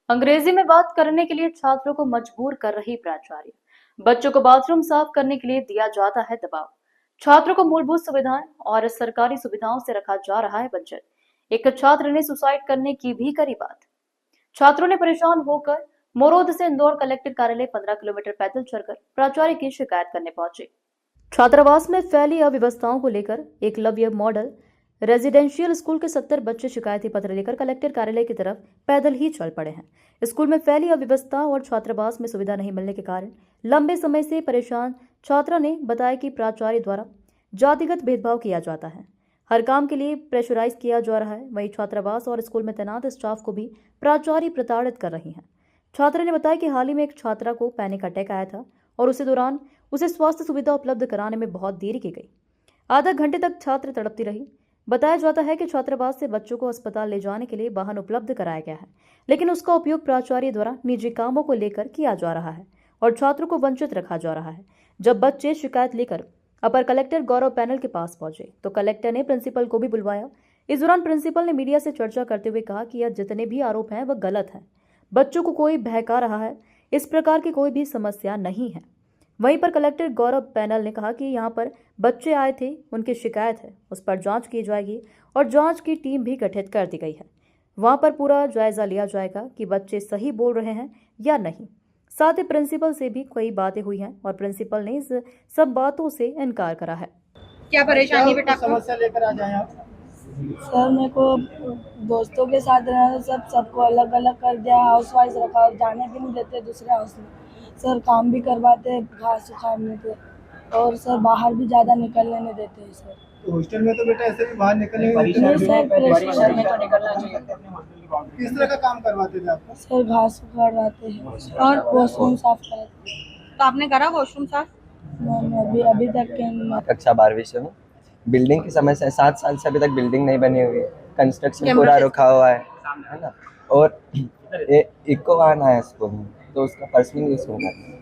अंग्रेजी में बात करने के लिए छात्रों को मजबूर कर रही प्राचार्य। बच्चों को बाथरूम साफ करने के लिए दिया जाता है दबाव। छात्रों को मूलभूत सुविधाएं और सरकारी सुविधाओं से रखा जा रहा है वंचित। एक छात्र ने सुसाइड करने की भी करी बात। छात्रों ने परेशान होकर मोरोद से इंदौर कलेक्टर कार्यालय 15 किलोमीटर पैदल चलकर प्राचार्य की शिकायत करने पहुंचे। छात्रावास में फैली अव्यवस्थाओं को लेकर एकलव्य मॉडल रेजिडेंशियल स्कूल के 70 बच्चे शिकायती पत्र लेकर कलेक्टर कार्यालय की तरफ पैदल ही चल पड़े हैं। स्कूल में फैली अव्यवस्था और छात्रावास में सुविधा नहीं मिलने के कारण लंबे समय से परेशान छात्रा ने बताया कि प्राचार्य द्वारा जातिगत भेदभाव किया जाता है, हर काम के लिए प्रेशराइज किया जा रहा है। वहीं छात्रावास और स्कूल में तैनात स्टाफ को भी प्राचार्य प्रताड़ित कर रही हैं। छात्रा ने बताया कि हाल ही में एक छात्रा को पैनिक अटैक आया था और उसी दौरान उसे स्वास्थ्य सुविधा उपलब्ध कराने में बहुत देरी की गई। आधा घंटे तक छात्र तड़पती रही। बताया जाता है कि छात्रावास से बच्चों को अस्पताल ले जाने के लिए वाहन उपलब्ध कराया गया है, लेकिन उसका उपयोग प्राचार्य द्वारा निजी कामों को लेकर किया जा रहा है और छात्रों को वंचित रखा जा रहा है। जब बच्चे शिकायत लेकर अपर कलेक्टर गौरव पैनल के पास पहुंचे तो कलेक्टर ने प्रिंसिपल को भी बुलवाया। इस दौरान प्रिंसिपल ने मीडिया से चर्चा करते हुए कहा कि यह जितने भी आरोप हैं वह गलत हैं। बच्चों को कोई बहका रहा है, इस प्रकार की कोई भी समस्या नहीं है। वहीं पर कलेक्टर गौरव पैनल ने कहा कि यहाँ पर बच्चे आए थे, उनकी शिकायत है, उस पर जांच की जाएगी और जांच की टीम भी गठित कर दी गई है। वहां पर पूरा जायजा लिया जाएगा कि बच्चे सही बोल रहे हैं या नहीं। साथ ही प्रिंसिपल से भी कई बातें हुई हैं और प्रिंसिपल ने इस सब बातों से इनकार करा है। क्या परेशानी बेटा आपको? समस्या लेकर आ जाए आप। सर मेरे को दोस्तों के साथ रहना सबको अलग अलग कर दिया, हाउस वाइज रखा और जाने भी नहीं देते दूसरे हाउस में। सर काम भी करवाते, घास उखाड़ने पे, और सर बाहर भी ज़्यादा निकलने नहीं देते हैं सर। तो हॉस्टल में तो बेटा ऐसे भी बाहर निकलने नहीं सर, परिसर में तो निकलना चाहिए। किस तरह का काम करवाते थे आपको? सर घास उखाड़वाते हैं और वॉशरूम साफ कराते हैं। तो आपने करा वॉशरूम साफ? मैंने अभी तक के कक्षा 12वीं से हूँ। बिल्डिंग की समस्या है, 7 साल से अभी तक बिल्डिंग नहीं बनी हुई है, कंस्ट्रक्शन पूरा रुका हुआ है ना। और इको वाहन आया स्कूल में तो उसका पर्सनल यूज़ नहीं करते,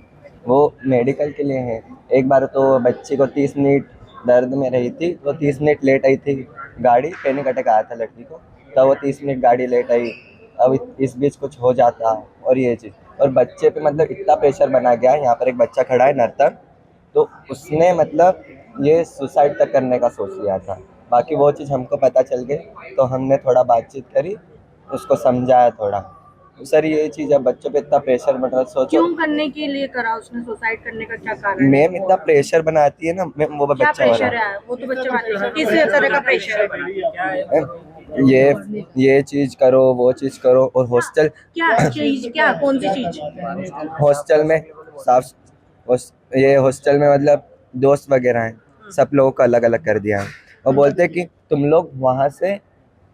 वो मेडिकल के लिए है। एक बार तो बच्ची को 30 मिनट दर्द में रही थी, वो 30 मिनट लेट आई थी गाड़ी, पैनिक अटैक आया था लड़की को, तो वो 30 मिनट गाड़ी लेट आई। अब इस बीच कुछ हो जाता और ये चीज़, और बच्चे पे मतलब इतना प्रेशर बना गया है। यहाँ पर एक बच्चा खड़ा है नर्तक, तो उसने मतलब ये सुसाइड तक करने का सोच लिया था। बाकी वो चीज़ हमको पता चल गई तो हमने थोड़ा बातचीत करी, उसको समझाया थोड़ा। सर ये चीज़ अब बच्चों पे इतना प्रेशर बन रहा है, सोचो। क्यों करने के लिए करा उसने? सुसाइड करने का क्या कारण है? मैम इतना प्रेशर बनाती है ना मैम, वो क्या बच्चा हो प्रेशर रहा है? वो तो बच्चे वाले किस तरह का प्रेशर है? है। ये चीज़ करो, वो चीज़ करो, और हॉस्टल क्या चीज? क्या कौन सी चीज? हॉस्टल में साफ, ये हॉस्टल में मतलब दोस्त वगैरह हैं, सब लोगों को अलग अलग कर दिया है। और बोलते हैं कि तुम लोग वहाँ से,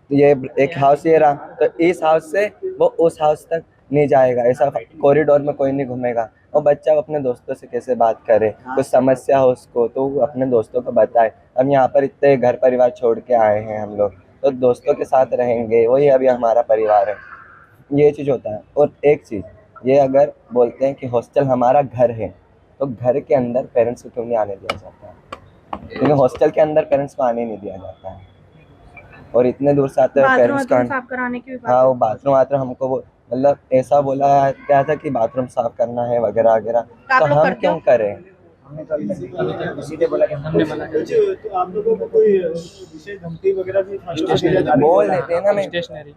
ये एक हाउस ये रहा तो इस हाउस से वो उस हाउस तक नहीं जाएगा, ऐसा कॉरिडोर में कोई नहीं घूमेगा। और बच्चा अपने दोस्तों से कैसे बात करे, कुछ समस्या हो उसको तो वो अपने दोस्तों को बताए। अब यहाँ पर इतने घर परिवार छोड़ के आए हैं हम लोग, तो दोस्तों के साथ रहेंगे, वही अभी हमारा परिवार है, ये चीज़ होता है। और एक चीज़ ये, अगर बोलते हैं कि हॉस्टल हमारा घर है तो घर के अंदर पेरेंट्स को क्यों नहीं आने दिया जाता है? क्योंकि हॉस्टल के अंदर पेरेंट्स को आने नहीं दिया जाता है, और इतने दूर से आते हैं पेरेंट्स को। साफ कराने की हाँ, वो बाथरूम हमको वो मतलब ऐसा बोला क्या था कि बाथरूम साफ करना है वगैरह वगैरह, तो हम क्यों करें? सीधे बोला कि हमने मना कर दिया। तो आप लोगों को कोई विशेष धमकी वगैरह भी बोल देते हैं ना। मैं स्टेशनरी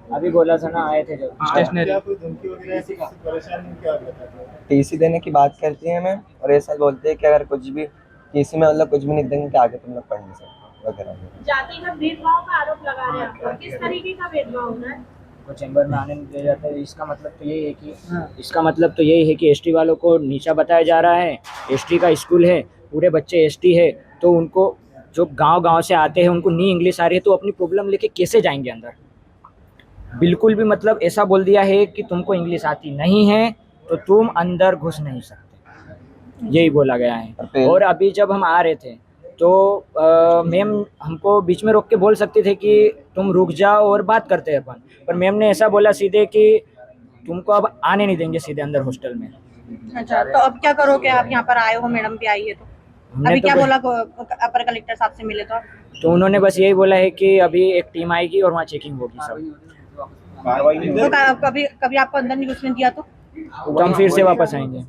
अभी बोला था ना, आए थे जो स्टेशनरी। क्या कोई धमकी वगैरह ऐसी परेशानी क्या बताते हैं? टीसी देने की बात करती है मैम, और ऐसा बोलते हैं कि अगर कुछ भी टीसी में मतलब कुछ भी नहीं देंगे कि आगे तुम लोग पढ़ नहीं सकते वगैरह। जातिगत भेदभाव का आरोप लगा रहे हैं आप, किस तरीके का भेदभाव होना है? को चैम्बर में आने नहीं दिया जाता है। इसका मतलब तो यही है कि एसटी वालों को नीचा बताया जा रहा है। एसटी का स्कूल है, पूरे बच्चे एसटी है, तो उनको जो गांव से आते हैं उनको नहीं इंग्लिश आ रही है तो अपनी प्रॉब्लम लेके कैसे जाएंगे अंदर? बिल्कुल भी मतलब ऐसा बोल दिया है कि तुमको इंग्लिश आती नहीं है तो तुम अंदर घुस नहीं सकते, यही बोला गया है। और अभी जब हम आ रहे थे तो मैम हमको बीच में रोक के बोल सकते थे कि तुम रुक जाओ और बात करते हैं अपन, पर मैम ने ऐसा बोला सीधे कि तुमको अब आने नहीं देंगे सीधे अंदर हॉस्टल में। अच्छा, तो अब क्या करोगे? आप यहाँ पर आए हो, मैडम भी आई है, तो अभी क्या बोला अपर कलेक्टर साहब से मिले तो उन्होंने बस यही बोला है कि अभी एक टीम आएगी और वहाँ चेकिंग होगी सब। कार्रवाई नहीं तो कभी कभी आपको अंदर नहीं घुसने दिया तो हम फिर से वापस आएंगे।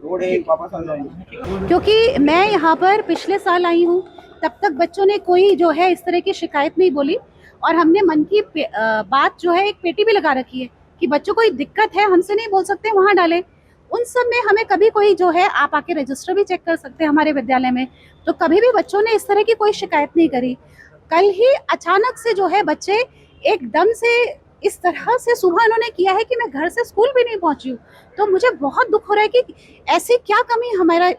रोड है, वापस आ जाएंगे। क्योंकि मैं यहाँ पर पिछले साल आई हूँ, तब तक बच्चों ने कोई जो है इस तरह की शिकायत नहीं बोली, और हमने मन की बात जो है एक पेटी भी लगा रखी है कि बच्चों को दिक्कत है हमसे नहीं बोल सकते वहाँ डालें। उन सब में हमें कभी कोई जो है, आप आके रजिस्टर भी चेक कर सकते हैं हमारे विद्यालय में, तो कभी भी बच्चों ने इस तरह की कोई शिकायत नहीं करी। कल ही अचानक से जो है बच्चे एकदम से इस तरह से सुबह उन्होंने किया है कि मैं घर से स्कूल भी नहीं पहुंची हूँ। तो मुझे बहुत दुख हो रहा है कि ऐसी क्या कमी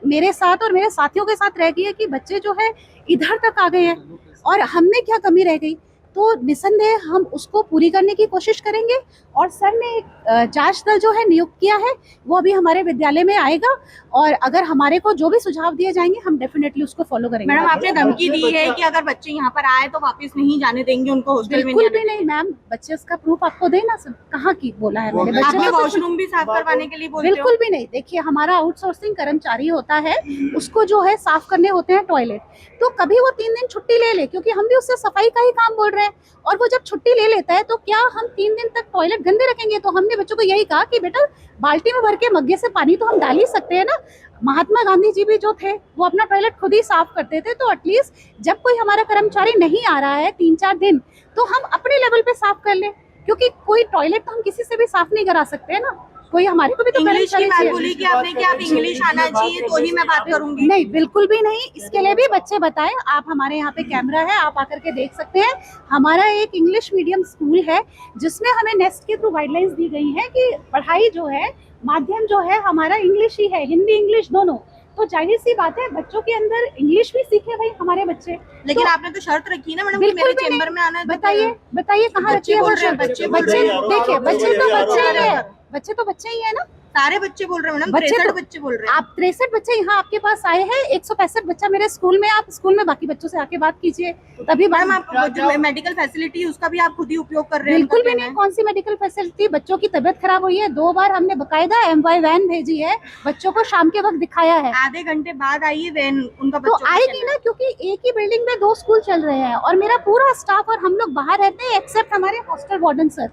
मेरे साथ और मेरे साथियों के साथ रह गई है कि बच्चे जो है इधर तक आ गए हैं, और हमने क्या कमी रह गई। तो निसंदेह हम उसको पूरी करने की कोशिश करेंगे, और सर ने एक जांच दल जो है नियुक्त किया है, वो अभी हमारे विद्यालय में आएगा, और अगर हमारे को जो भी सुझाव दिए जाएंगे हम डेफिनेटली उसको फॉलो करेंगे। मैडम आपने धमकी दी है कि अगर बच्चे यहाँ पर आए तो वापस नहीं जाने देंगे उनको हॉस्टल में? बिल्कुल भी नहीं मैम, बच्चे इसका प्रूफ आपको देना सर, कहाँ की बोला है मैंने? बच्चे आपने तो कुछ- वॉशरूम भी साफ करवाने के लिए बोलते हो? बिल्कुल भी नहीं। देखिए हमारा आउटसोर्सिंग कर्मचारी होता है, उसको जो है साफ करने होते हैं टॉयलेट, तो कभी वो 3 दिन छुट्टी ले ले, क्योंकि हम भी उससे सफाई का ही काम बोल रहे हैं, और वो जब छुट्टी ले लेता है तो क्या हम 3 दिन तक टॉयलेट गंदे रखेंगे? तो हमने बच्चों को यही कहा कि बेटा बाल्टी में भर के मग्गे से पानी तो हम डाल ही सकते हैं ना। महात्मा गांधी जी भी जो थे वो अपना टॉयलेट खुद ही साफ करते थे, तो एटलीस्ट जब कोई हमारा कर्मचारी नहीं आ रहा है 3-4 दिन, तो हम अपने लेवल पे साफ कर लें, क्योंकि कोई टॉयलेट तो हम किसी से भी साफ नहीं करा सकते हैं ना, कोई हमारे को भी तो इंग्लिश की कर्मचारी बात चाहिए। बोली कि आपने कि आप इंग्लिश आना चाहिए तो ही मैं बात करूंगी। नहीं बिल्कुल भी नहीं, इसके लिए भी बच्चे बताएं। आप हमारे यहाँ पे कैमरा है, आप आकर के देख सकते हैं। हमारा एक इंग्लिश मीडियम स्कूल है जिसमें हमें नेस्ट के थ्रू गाइडलाइंस दी गई है कि पढ़ाई जो है, माध्यम जो है हमारा इंग्लिश ही है, हिंदी इंग्लिश दोनों। तो जाहिर सी बात है बच्चों के अंदर इंग्लिश भी सीखे भाई हमारे बच्चे। लेकिन तो आपने तो शर्त रखी ना मैडम कि बिल्कुल मेरे भी चेंबर नहीं। में आना है तो बताइए बताइए कहाँ रखी बच्चे है वो बोल रहे हैं, शर्त? बच्चे बोल रहे हैं। देखिए बच्चे तो बच्चे ही है, बच्चे तो बच्चे ही है ना। सारे बच्चे बोल रहे हैं मैडम, बच्चे 63 तो- बच्चे बोल रहे हैं। आप 63 बच्चे यहाँ आपके पास आए हैं, 165 बच्चा मेरे स्कूल में, आप स्कूल में बाकी बच्चों से आके बात कीजिए, तभी मैडम बात। आप जो मेडिकल फैसिलिटी है उसका भी आप खुद ही उपयोग कर रहे हैं? बिल्कुल उनका भी कहना नहीं। है। कौन सी मेडिकल फैसिलिटी? बच्चों की तबीयत खराब हुई है, 2 बार हमने बकायदा MY वैन भेजी है, बच्चों को शाम के वक्त दिखाया है। आधे घंटे बाद आई है वैन उनका तो बच्चों का आएगी कहना ना, क्योंकि एक ही बिल्डिंग में 2 स्कूल चल रहे हैं, और मेरा पूरा स्टाफ और हम लोग बाहर रहते हैं एक्सेप्ट हमारे हॉस्टल वार्डन सर।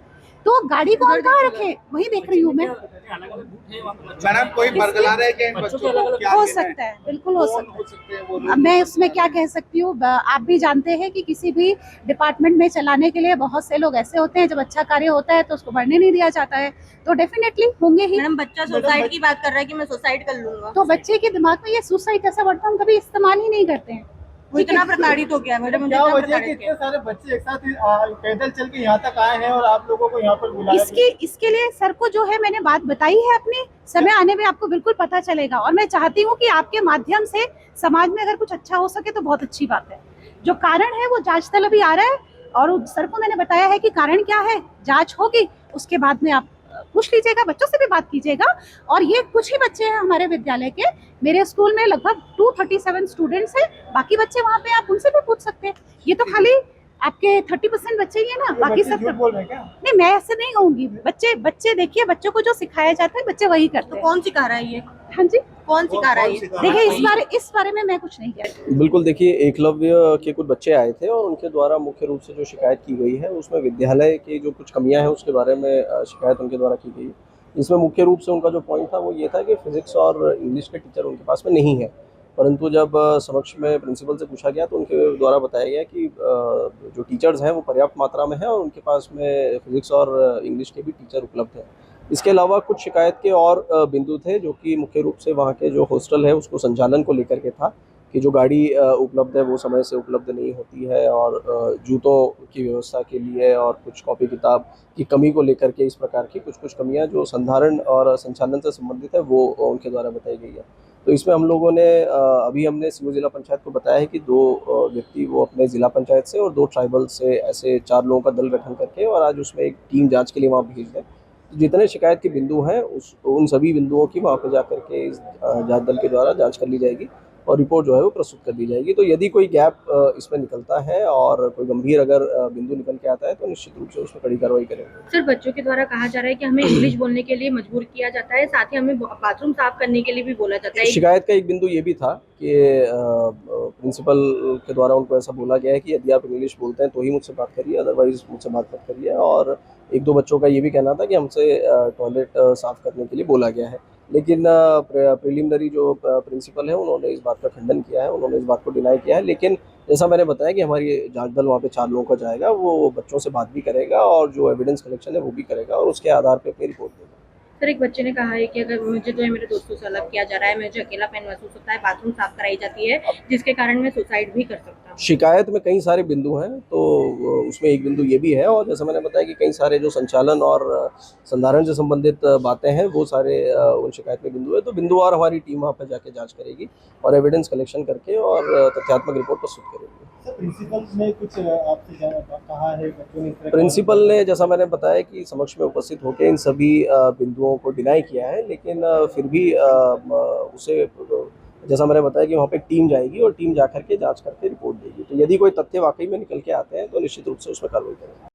तो गाड़ी को हम कहाँ रखे? वही देख रही हूँ मैं। मैडम कोई बरगला रहे कि इन बच्चों को क्या हो कहना है? सकता है, बिल्कुल हो सकता है। सकते हैं वो अब मैं उसमें क्या कह सकती हूँ? आप भी जानते हैं कि किसी भी डिपार्टमेंट में चलाने के लिए बहुत से लोग ऐसे होते हैं, जब अच्छा कार्य होता है तो उसको बढ़ने नहीं दिया जाता है, तो डेफिनेटली होंगे ही। मैडम बच्चा सुसाइड की बात कर रहा है कि मैं सुसाइड कर लूंगा, तो बच्चे के दिमाग में ये सुसाइड जैसा वर्ड हम कभी इस्तेमाल ही नहीं करते हैं। वो इतना प्रताड़ित हो गया मैडम, मुझे क्या इतना वजह है कि प्रताड़ित इतने किया। सारे बच्चे एक साथ पैदल चल के यहाँ तक आए हैं और आप लोगों को यहाँ पर बुलाया? इसके लिए सर को जो है मैंने बात बताई है अपनी, समय आने में आपको बिल्कुल पता चलेगा, और मैं चाहती हूँ कि आपके माध्यम से समाज में अगर कुछ अच्छा हो सके तो बहुत अच्छी बात है। जो कारण है वो जांच दल अभी आ रहा है, और सर को मैंने बताया है कि कारण क्या है, जांच होगी, उसके बाद में आप पूछ लीजिएगा, बच्चों से भी बात कीजिएगा। और ये कुछ ही बच्चे हैं हमारे विद्यालय के, मेरे स्कूल में लगभग 237 स्टूडेंट्स हैं, बाकी बच्चे वहाँ पे आप उनसे भी पूछ सकते हैं। ये तो खाली आपके 30% बच्चे ही है ना, बाकी सब झूठ बोल रहे हैं क्या? नहीं, मैं ऐसे नहीं कहूंगी। बच्चे देखिए, बच्चों को जो सिखाया जाता है बच्चे वही करते तो हैं। कौन सिखा रहा है ये? हाँ जी, कौन सिखा रहा है ये? देखिए इस बारे में मैं कुछ नहीं कह। बिल्कुल, देखिए एकलव्य के कुछ बच्चे आए थे और उनके द्वारा मुख्य रूप से जो शिकायत की गई है उसमें विद्यालय की जो कुछ कमियां हैं उसके बारे में शिकायत उनके द्वारा की गई। इसमें मुख्य रूप से उनका जो पॉइंट था वो ये था कि फिजिक्स और इंग्लिश के टीचर उनके पास में नहीं है, परंतु जब समक्ष में प्रिंसिपल से पूछा गया तो उनके द्वारा बताया गया कि जो टीचर्स हैं वो पर्याप्त मात्रा में हैं और उनके पास में फिजिक्स और इंग्लिश के भी टीचर उपलब्ध हैं। इसके अलावा कुछ शिकायत के और बिंदु थे जो कि मुख्य रूप से वहाँ के जो हॉस्टल है उसको संचालन को लेकर के था कि जो गाड़ी उपलब्ध है वो समय से उपलब्ध नहीं होती है, और जूतों की व्यवस्था के लिए और कुछ कॉपी किताब की कमी को लेकर के इस प्रकार की कुछ कमियां जो संधारण और संचालन से संबंधित है वो उनके द्वारा बताई गई है। तो इसमें हम लोगों ने अभी हमने सीओ जिला पंचायत को बताया है कि 2 व्यक्ति वो अपने ज़िला पंचायत से और 2 ट्राइबल से ऐसे 4 लोगों का दल गठन करके और आज उसमें एक टीम जाँच के लिए वहाँ भेज दें। जितने शिकायत के बिंदु हैं उन सभी बिंदुओं की वहाँ पर जा करके इस जांच दल के द्वारा जांच कर ली जाएगी और रिपोर्ट जो है वो प्रस्तुत कर दी जाएगी। तो यदि कोई गैप इसमें निकलता है और कोई गंभीर अगर बिंदु निकल के आता है तो निश्चित रूप से उसमें कड़ी कार्रवाई करेंगे। सर, बच्चों के द्वारा कहा जा रहा है कि हमें इंग्लिश बोलने के लिए मजबूर किया जाता है, साथ ही हमें बाथरूम साफ करने के लिए भी बोला जाता है। शिकायत का एक बिंदु ये भी था कि प्रिंसिपल के द्वारा उनको ऐसा बोला गया है कि यदि आप इंग्लिश बोलते हैं तो ही मुझसे बात करिए, अदरवाइज मुझसे बात मत करिए। और एक दो बच्चों का ये भी कहना था कि हमसे टॉयलेट साफ़ करने के लिए बोला गया है। लेकिन प्रिलिमिनरी जो प्रिंसिपल है उन्होंने इस बात का खंडन किया है, उन्होंने इस बात को डिनाई किया है। लेकिन जैसा मैंने बताया कि हमारी जांच दल वहाँ पे 4 लोगों का जाएगा, वो बच्चों से बात भी करेगा और जो एविडेंस कलेक्शन है वो भी करेगा और उसके आधार पे अपनी रिपोर्ट देगा। सर, एक बच्चे ने कहा है कि अगर मुझे जो है मेरे दोस्तों से अलग किया जा रहा है, मुझे अकेलापन महसूस होता है, बाथरूम साफ कराई जाती है, जिसके कारण मैं सुसाइड भी कर सकता हूँ। शिकायत में कई सारे बिंदु हैं, तो उसमें एक बिंदु ये भी है और जैसा मैंने बताया कि कई सारे जो संचालन और संधारण से संबंधित बातें हैं वो सारे उन शिकायत में बिंदु है। तो बिंदुवार हमारी टीम वहाँ पर जाके जांच करेगी और एविडेंस कलेक्शन करके और तथ्यात्मक रिपोर्ट प्रस्तुत करेगी। प्रिंसिपल ने कुछ आपसे कहा है, बच्चों ने प्रिंसिपल ने जैसा मैंने बताया कि समक्ष में उपस्थित होकर इन सभी बिंदुओं को डिनाई किया है, लेकिन फिर भी उसे जैसा मैंने बताया कि वहाँ पे टीम जाएगी और टीम जाकर के जांच करके रिपोर्ट देगी। तो यदि कोई तथ्य वाकई में निकल के आते हैं तो निश्चित रूप से उसमें कार्रवाई करेंगे।